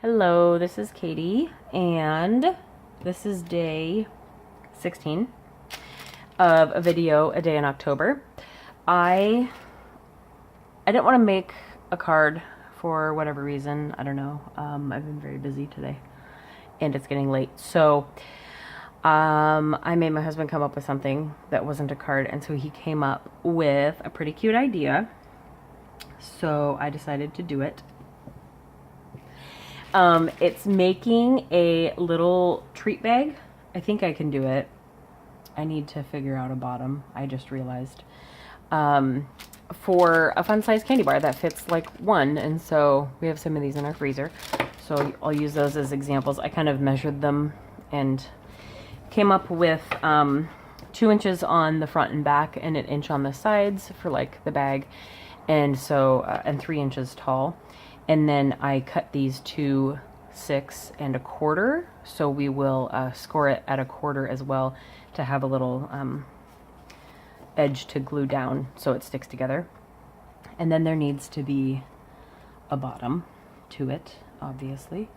Hello, this is Katie, and this is day 16 of a video a day in October. I didn't want to make a card for whatever reason. I don't know. I've been very busy today, and it's getting late. So I made my husband come up with something that wasn't a card, and so he came up with a pretty cute idea. So I decided to do it. It's making a little treat bag. I think I can do it. I need to figure out a bottom, I just realized. For a fun size candy bar that fits like one, and so we have some of these in our freezer. So I'll use those as examples. I kind of measured them and came up with 2 inches on the front and back and 1 inch on the sides for like the bag, and so and 3 inches tall. And then I cut these to 6 1/4, so we will score it at 1/4 as well to have a little edge to glue down so it sticks together. And then there needs to be a bottom to it, obviously.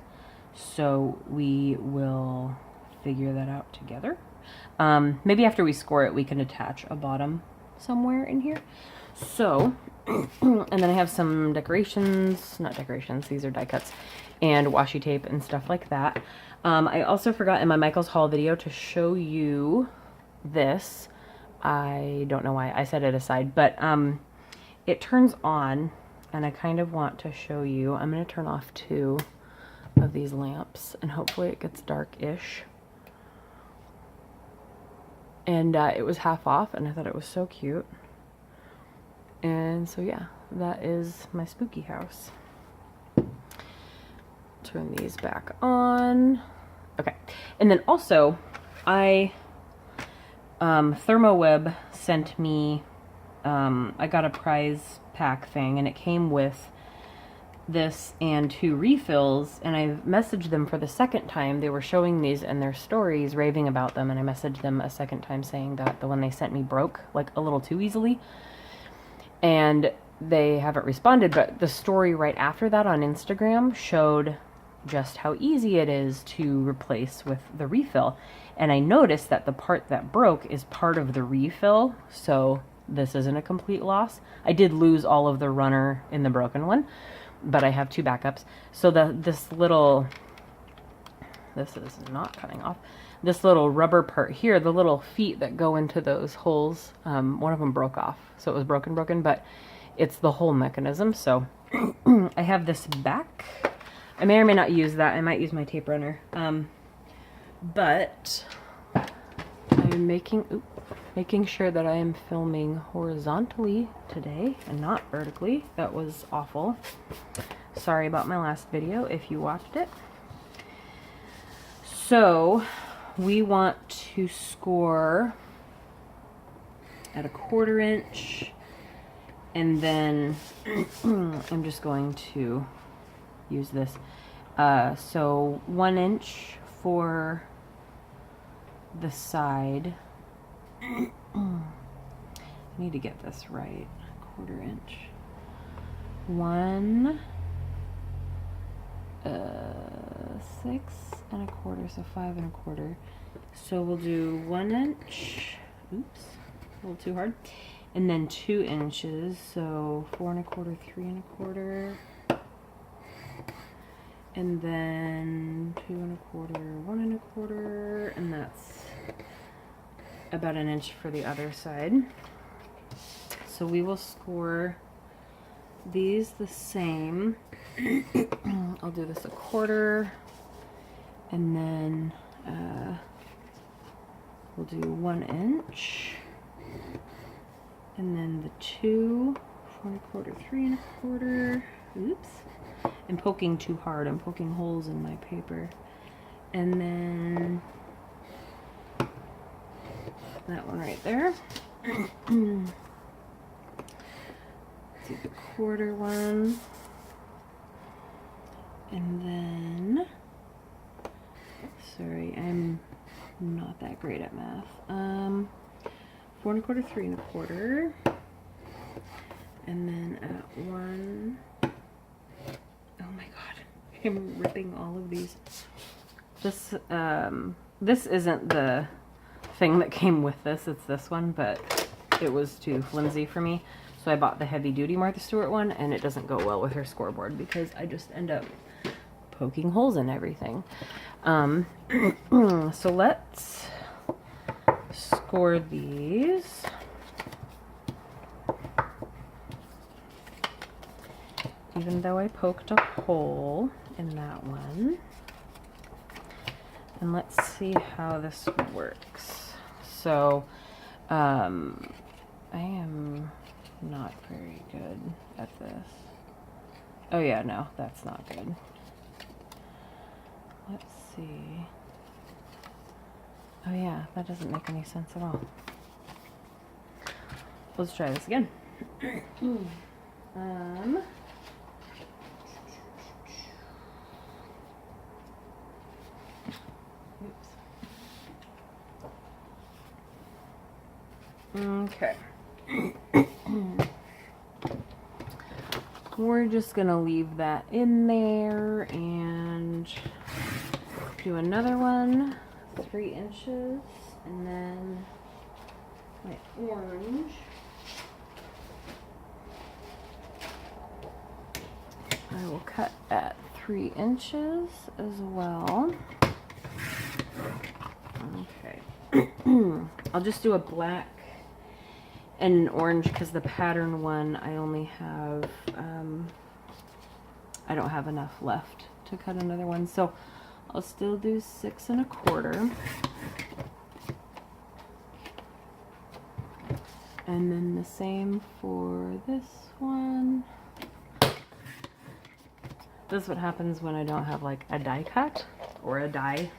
So we will figure that out together. Maybe after we score it, we can attach a bottom somewhere in here. So, and then I have some decorations, not decorations, these are die cuts, and washi tape and stuff like that. I also forgot in my Michael's haul video to show you this. I don't know why I set it aside, but it turns on, and I kind of want to show you. I'm going to turn off 2 of these lamps, and hopefully it gets dark-ish. And it was half off, and I thought it was so cute. And so yeah, that is my spooky house. Turn these back on. Okay, and then also, ThermoWeb sent me, I got a prize pack thing, and it came with this and 2 refills, and I messaged them for the second time. They were showing these in their stories, raving about them, and I messaged them a second time saying that the one they sent me broke like a little too easily. And they haven't responded, but the story right after that on Instagram showed just how easy it is to replace with the refill. And I noticed that the part that broke is part of the refill, so this isn't a complete loss. I did lose all of the runner in the broken one, but I have 2 backups. So this is not coming off. This little rubber part here, the little feet that go into those holes, one of them broke off. So it was broken, but it's the whole mechanism. So I have this back. I may or may not use that. I might use my tape runner. But I'm making sure that I am filming horizontally today and not vertically. That was awful. Sorry about my last video if you watched it. So we want to score at 1/4 inch, and then I'm just going to use this. So 1 inch for the side. I need to get this right. 1/4 inch. 6 1/4, so 5 1/4. So we'll do 1 inch. Oops, a little too hard. And then 2 inches, so 4 1/4, 3 1/4. And then 2 1/4, 1 1/4, and that's about 1 inch for the other side. So we will score these the same. I'll do this 1/4, and then we'll do 1 inch, and then the 2, 4 1/4, 3 1/4. Oops, I'm poking too hard. I'm poking holes in my paper. And then that one right there. Do the 1/4 one. And then, sorry, I'm not that great at math. 4 1/4, 3 1/4. And then at 1, oh my god, I'm ripping all of these. This isn't the thing that came with this, it's this one, but it was too flimsy for me. So I bought the heavy duty Martha Stewart one, and it doesn't go well with her scoreboard because I just end up poking holes in everything. So let's score these. Even though I poked a hole in that one. And let's see how this works. So, I am not very good at this. Oh yeah, no, that's not good. Let's see. Oh yeah, that doesn't make any sense at all. Let's try this again. Oops. Okay. We're just gonna leave that in there and do another one, 3 inches, and then my orange. I will cut at 3 inches as well. Okay. I'll just do a black and an orange because the pattern one I only have, I don't have enough left to cut another one. So I'll still do 6 1/4. And then the same for this one. This is what happens when I don't have like a die cut or a die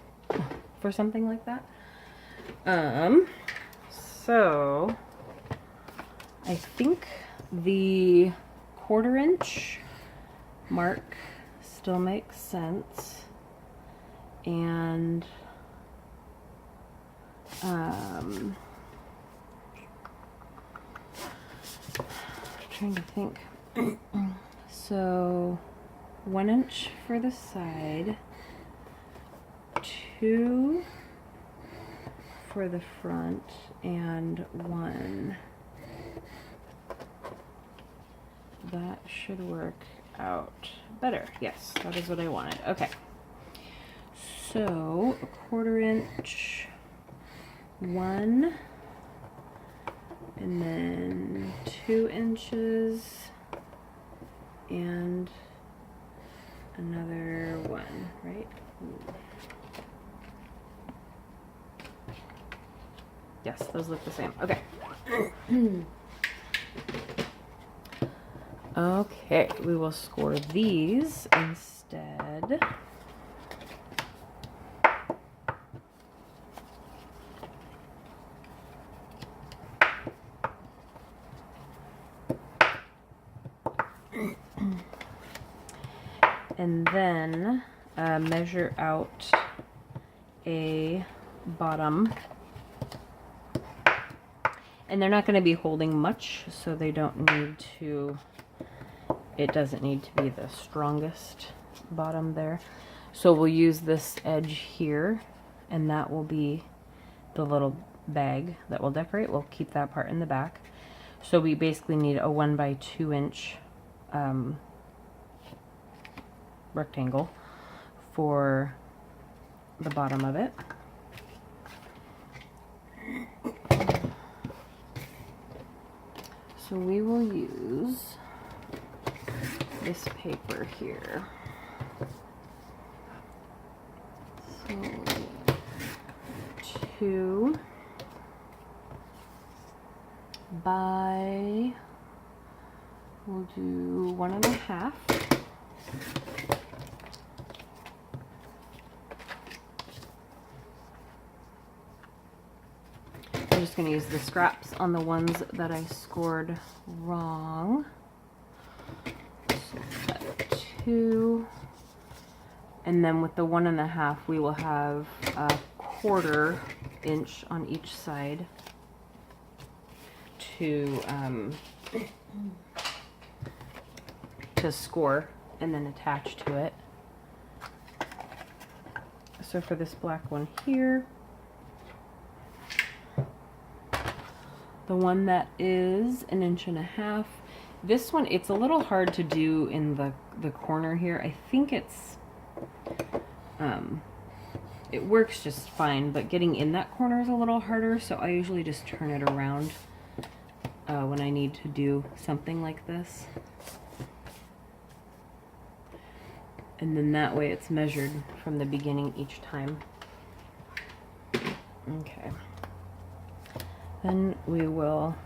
for something like that. So I think the 1/4 inch mark still makes sense. And trying to think. So 1 inch for the side, 2 for the front, and 1. That should work out better. Yes, that is what I wanted. Okay. So 1/4 inch, 1, and then 2 inches, and another 1, right? Yes, those look the same. Okay. Okay, we will score these instead. And then measure out a bottom. And they're not going to be holding much, so they don't need to, it doesn't need to be the strongest bottom there. So we'll use this edge here, and that will be the little bag that we'll decorate. We'll keep that part in the back. So we basically need a 1 by 2 inch rectangle for the bottom of it. So we will use this paper here. So 2 by, we'll do 1 1/2. I'm just going to use the scraps on the ones that I scored wrong. So cut 2, and then with the 1 1/2 we will have a 1/4 inch on each side to score and then attach to it. So for this black one here, the one that is 1.5 inches, this one, it's a little hard to do in the corner here. I think it works just fine, but getting in that corner is a little harder, so I usually just turn it around when I need to do something like this. And then that way it's measured from the beginning each time. Okay. Then we will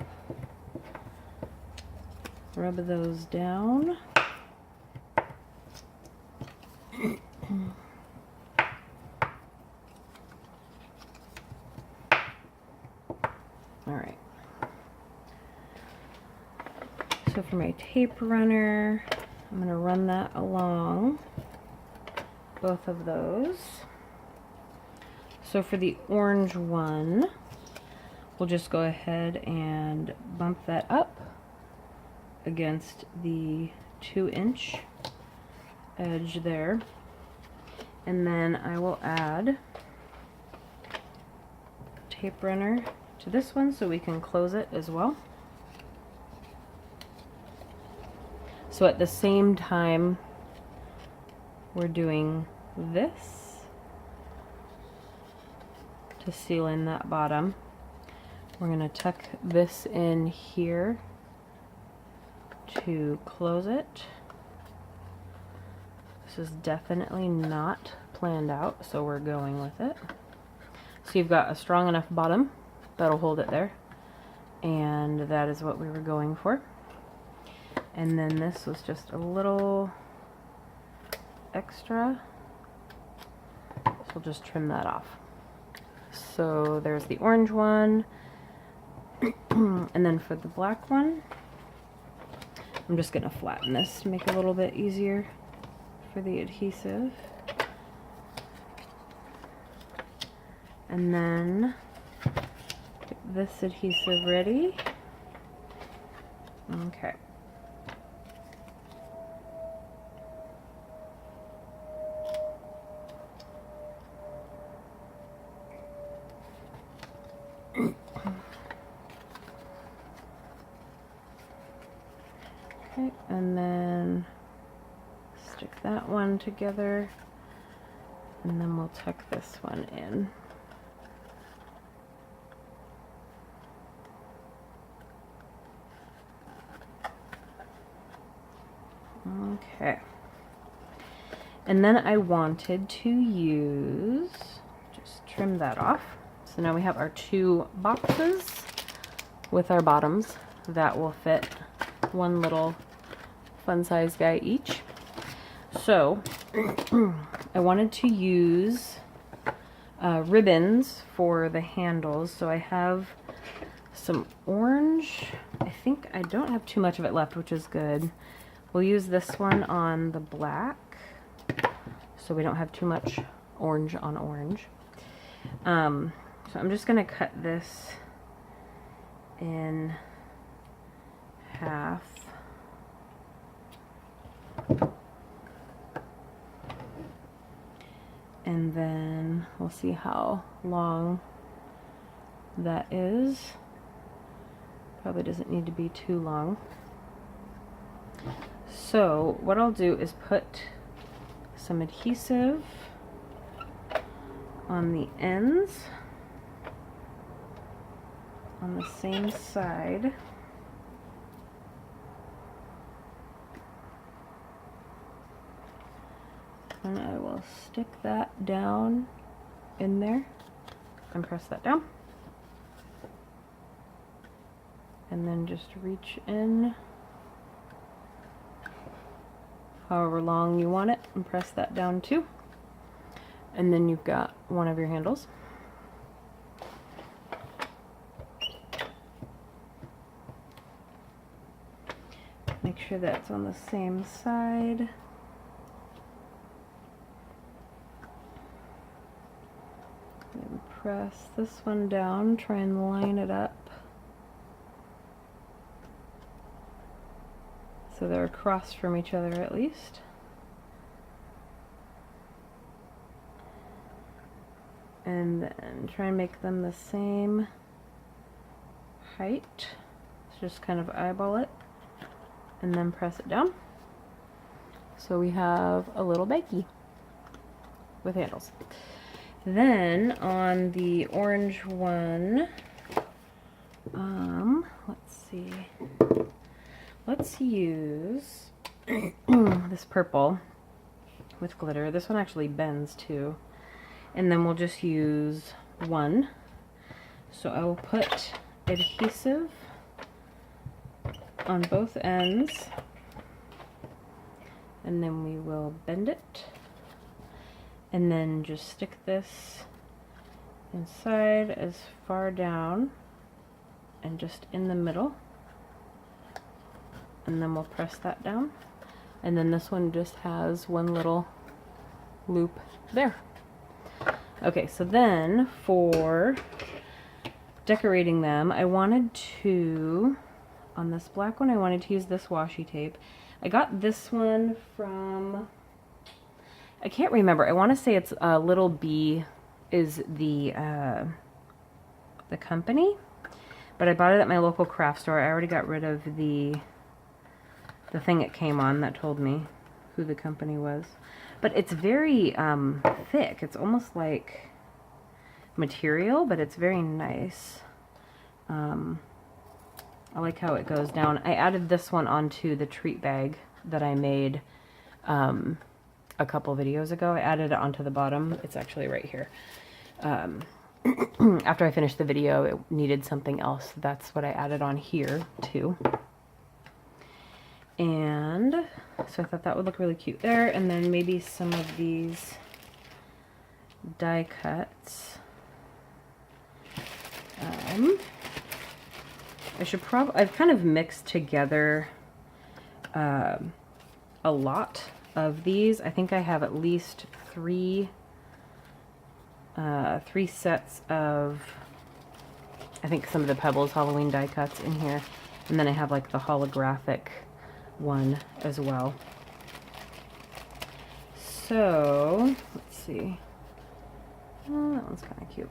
rub those down. All right. So for my tape runner, I'm going to run that along both of those. So for the orange one, we'll just go ahead and bump that up against the 2-inch edge there. And then I will add tape runner to this one so we can close it as well. So at the same time we're doing this to seal in that bottom, we're going to tuck this in here to close it. This is definitely not planned out, so we're going with it. So you've got a strong enough bottom that'll hold it there, and that is what we were going for. And then this was just a little extra, so we'll just trim that off. So there's the orange one, and then for the black one, I'm just going to flatten this to make it a little bit easier for the adhesive. And then get this adhesive ready. Okay. Okay, and then stick that one together, and then we'll tuck this one in. Okay. And then I wanted to use, just trim that off. So now we have our 2 boxes with our bottoms that will fit one little fun size guy each. So I wanted to use ribbons for the handles. So I have some orange. I think I don't have too much of it left, which is good. We'll use this one on the black, so we don't have too much orange on orange. So I'm just going to cut this in half. And then we'll see how long that is. Probably doesn't need to be too long. So what I'll do is put some adhesive on the ends on the same side. And I will stick that down in there and press that down. And then just reach in however long you want it and press that down too. And then you've got one of your handles. Make sure that's on the same side. And press this one down, try and line it up so they're across from each other at least. and then try and make them the same height. So just kind of eyeball it and then press it down. So we have a little baggie with handles. Then on the orange one, let's see. Let's use this purple with glitter. This one actually bends too. And then we'll just use one. So I will put adhesive on both ends, and then we will bend it, and then just stick this inside as far down and just in the middle, and then we'll press that down, and then this one just has one little loop there. Okay, so then for decorating them, I wanted to, on this black one, I wanted to use this washi tape. I got this one from, I can't remember. I want to say it's Little Bee is the company, but I bought it at my local craft store. I already got rid of the thing it came on that told me who the company was. But it's very thick. It's almost like material, but it's very nice. I like how it goes down. I added this one onto the treat bag that I made a couple videos ago. I added it onto the bottom. It's actually right here. After I finished the video, it needed something else. That's what I added on here too. And so I thought that would look really cute there. And then maybe some of these die cuts. I've kind of mixed together a lot of these. I think I have at least three sets of, I think, some of the Pebbles Halloween die cuts in here. And then I have like the holographic one as well. So let's see. Oh, that one's kind of cute.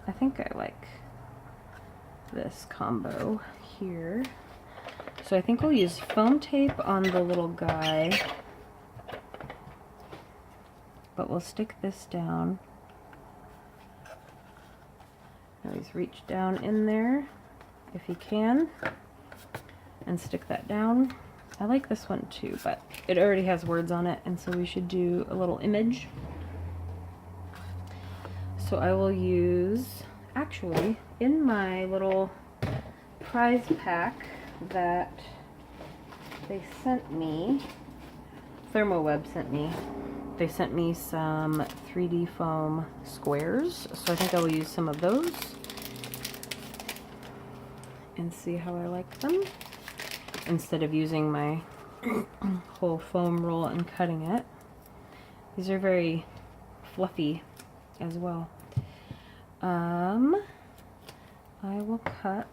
I think I like this combo here. So I think we'll use foam tape on the little guy, but we'll stick this down. Always reach down in there if you can and stick that down. I like this one too, but it already has words on it, and so we should do a little image. So I will use, actually, in my little prize pack that they sent me, ThermoWeb sent me, they sent me some 3D foam squares. So I think I will use some of those and see how I like them, instead of using my whole foam roll and cutting it. These are very fluffy as well. I will cut,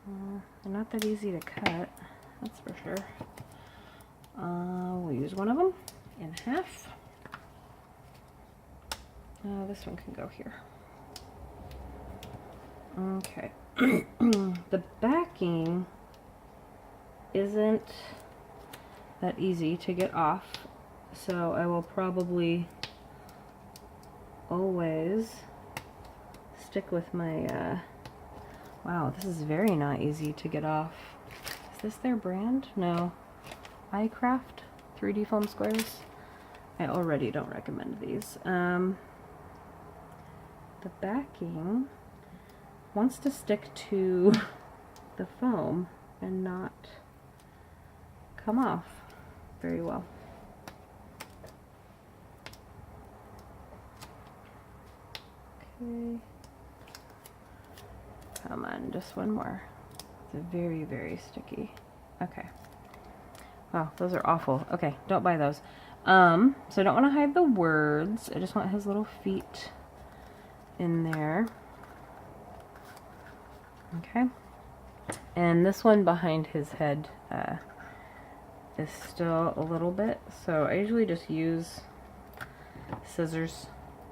they're not that easy to cut, that's for sure. We'll use one of them in half. This one can go here. Okay. The backing isn't that easy to get off, so I will probably always stick with my, wow, this is very not easy to get off. Is this their brand? No. iCraft 3D foam squares. I already don't recommend these. The backing wants to stick to the foam and not come off very well. Okay. Come on, just one more. It's very, very sticky. Okay. Wow, those are awful. Okay, don't buy those. So I don't want to hide the words. I just want his little feet in there. Okay. And this one behind his head is still a little bit, so I usually just use scissors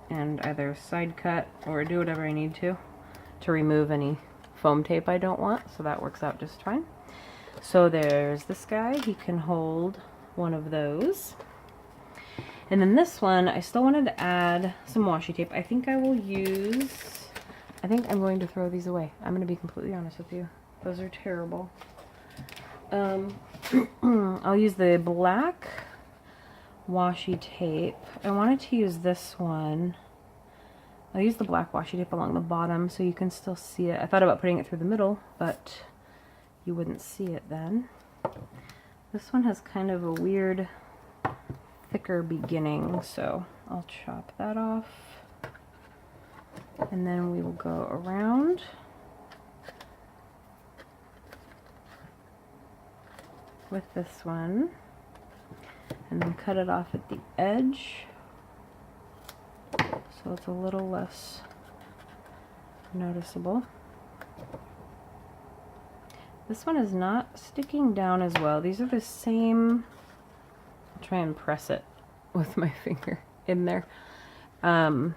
and either side cut or do whatever I need to remove any foam tape I don't want, so that works out just fine. So there's this guy, he can hold one of those. And then this one, I still wanted to add some washi tape. I think I'm going to throw these away. I'm going to be completely honest with you. Those are terrible. I'll use the black washi tape. I wanted to use this one. I'll use the black washi tape along the bottom so you can still see it. I thought about putting it through the middle, but you wouldn't see it then. This one has kind of a weird, thicker beginning, so I'll chop that off. And then we will go around. With this one. And then cut it off at the edge, so it's a little less noticeable. This one is not sticking down as well. These are the same. I'll try and press it with my finger in there. The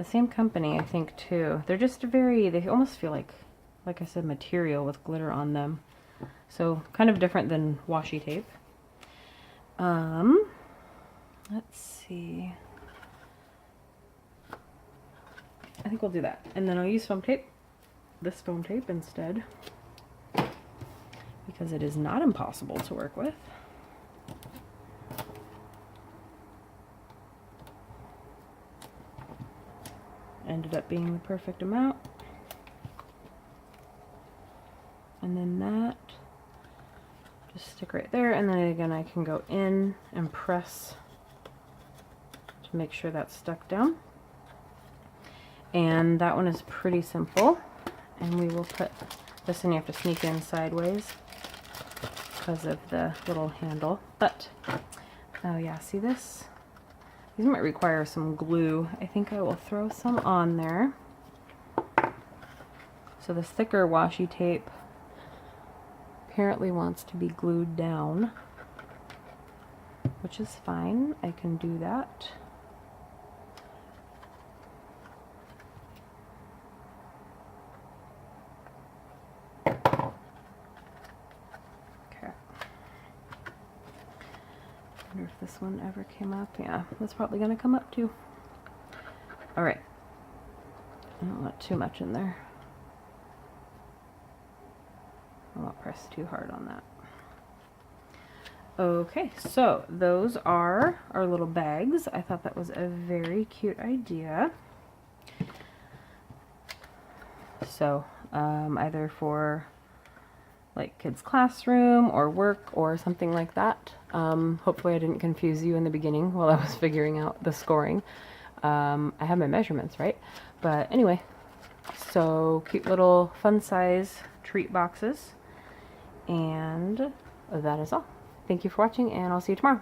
same company, I think, too. They're just they almost feel like I said, material with glitter on them. So kind of different than washi tape. Let's see. I think we'll do that. And then I'll use foam tape, this foam tape instead, because it is not impossible to work with. Ended up being the perfect amount. And then that, just stick right there, and then again I can go in and press to make sure that's stuck down. And that one is pretty simple, and we will put this in. You have to sneak in sideways because of the little handle, but oh yeah, see this? These might require some glue. I think I will throw some on there. So this thicker washi tape apparently wants to be glued down, which is fine. I can do that. Okay. I wonder if this one ever came up. Yeah, that's probably going to come up too. All right. I don't want too much in there. I won't press too hard on that. Okay, so those are our little bags. I thought that was a very cute idea. So either for like kids' classroom or work or something like that. Hopefully I didn't confuse you in the beginning while I was figuring out the scoring. I have my measurements, right? But anyway, so cute little fun size treat boxes. And that is all. Thank you for watching, and I'll see you tomorrow.